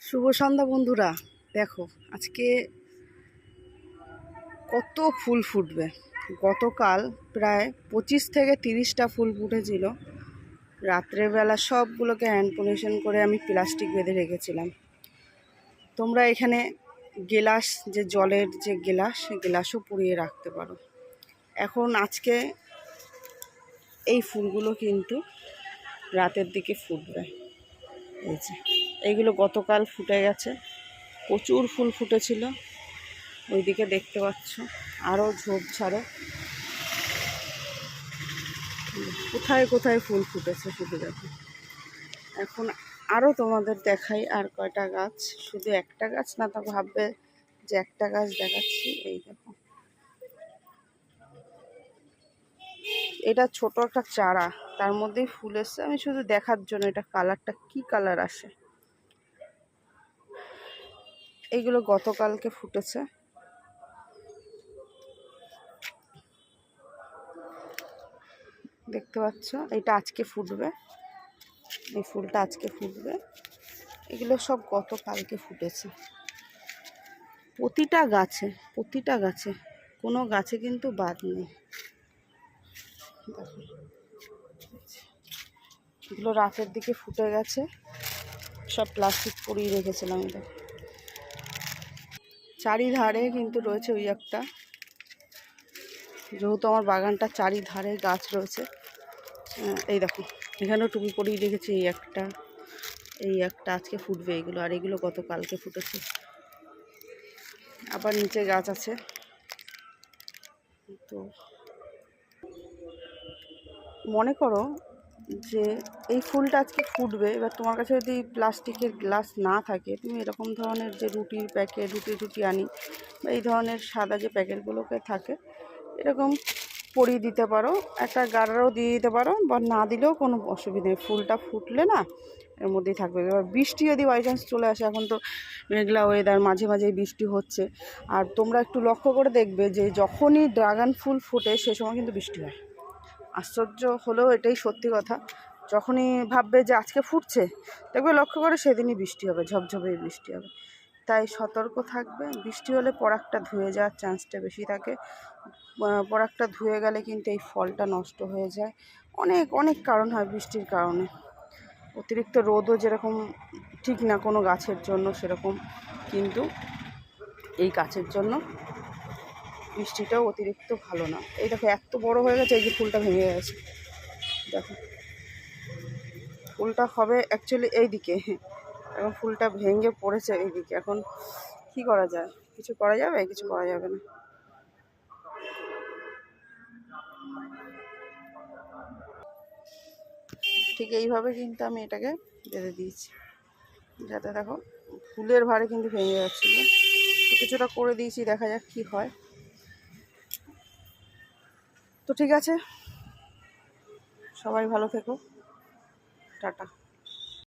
শুভ সন্ধ্যা বন্ধুরা। দেখো আজকে কত ফুল ফুটবে। গতকাল প্রায় 25 থেকে 30টা ফুল ফুটেছিল। রাত্রের বেলা সবগুলোকে হ্যান্ড পলিউশন করে আমি প্লাস্টিক বেঁধে রেখেছিলাম। তোমরা এখানে গ্লাস, যে জলের যে গ্লাস, সে গ্লাসও পুড়িয়ে রাখতে পারো। এখন আজকে এই ফুলগুলো কিন্তু রাতের দিকে ফুটবে। এই যে এইগুলো গতকাল ফুটে গেছে, প্রচুর ফুল ফুটেছিল। ওইদিকে দেখতে পাচ্ছ আরও ঝোপঝাড়ে কোথায় কোথায় ফুল ফুটেছে শুধু দেখো। এখন আরও তোমাদের দেখাই আর কয়টা গাছ, শুধু একটা গাছ না, তা ভাববে যে একটা গাছ দেখাচ্ছি। এই দেখো, এটা ছোট একটা চারা, তার মধ্যেই ফুল এসছে। আমি শুধু দেখার জন্য, এটা কালারটা কি কালার আসে। এইগুলো গতকালকে ফুটেছে। দেখতে পাচ্ছ, এটা আজকে ফুটবে। এই ফুলটা আজকে ফুটবে। এগুলো সব গতকালকে ফুটেছে। প্রতিটা গাছে কোনো গাছে কিন্তু বাদ নেই। দেখো, এগুলো রাতের দিকে ফুটে গেছে, সব প্লাস্টিক পরিয়ে রেখেছিলাম। এটা চারিধারে কিন্তু রয়েছে ওই একটা, যেহেতু আমার বাগানটা চারিধারে গাছ রয়েছে। এই দেখো, এখানেও টুপি পরিয়ে রেখেছি। এই একটা আজকে ফুটবে এগুলো, আর এগুলো গতকালকে ফুটেছে। আবার নিচে গাছ আছে। তো মনে করো যে এই ফুলটা আজকে ফুটবে। এবার তোমার কাছে যদি প্লাস্টিকের গ্লাস না থাকে, তুমি এরকম ধরনের যে রুটির প্যাকেট, রুটি আনি, বা এই ধরনের সাদা যে প্যাকেটগুলোকে থাকে, এরকম পরিয়ে দিতে পারো। একটা গাড়ারও দিয়ে দিতে পারো, বা না দিলেও কোনো অসুবিধা নেই। ফুলটা ফুটলে না এর মধ্যেই থাকবে। এবার বৃষ্টি যদি বাই চান্স চলে আসে, এখন তো মেঘলা ওয়েদার, মাঝে মাঝে বৃষ্টি হচ্ছে। আর তোমরা একটু লক্ষ্য করে দেখবে যে যখনই ড্রাগন ফুল ফোটে সে সময় কিন্তু বৃষ্টি হয়। আশ্চর্য হলেও এটাই সত্যি কথা। যখনই ভাববে যে আজকে ফুটছে, দেখবে লক্ষ্য করে সেদিনই বৃষ্টি হবে, ঝপঝপে বৃষ্টি হবে। তাই সতর্ক থাকবে। বৃষ্টি হলে পরাগটা ধুয়ে যাওয়ার চান্সটা বেশি থাকে। পরাগটা ধুয়ে গেলে কিন্তু এই ফলটা নষ্ট হয়ে যায়। অনেক অনেক কারণ হয় বৃষ্টির কারণে। অতিরিক্ত রোদও যেরকম ঠিক না কোনো গাছের জন্য, সেরকম কিন্তু এই গাছের জন্য বৃষ্টিটাও অতিরিক্ত ভালো না। এই দেখো এত বড় হয়ে গেছে, এই যে ফুলটা ভেঙে গেছে। দেখো, ফুলটা হবে অ্যাকচুয়ালি এইদিকে, এখন ফুলটা ভেঙে পড়েছে এইদিকে। এখন কি করা যায়? কিছু করা যাবে? কিছু করা যাবে না। ঠিক এইভাবে কিন্তু আমি এটাকে বেঁধে দিয়েছি, যাতে দেখো ফুলের ভারে কিন্তু ভেঙে যাচ্ছিলো। তো কিছুটা করে দিয়েছি, দেখা যাক কি হয়। তো ঠিক আছে, সবাই ভালো থেকো, টাটা।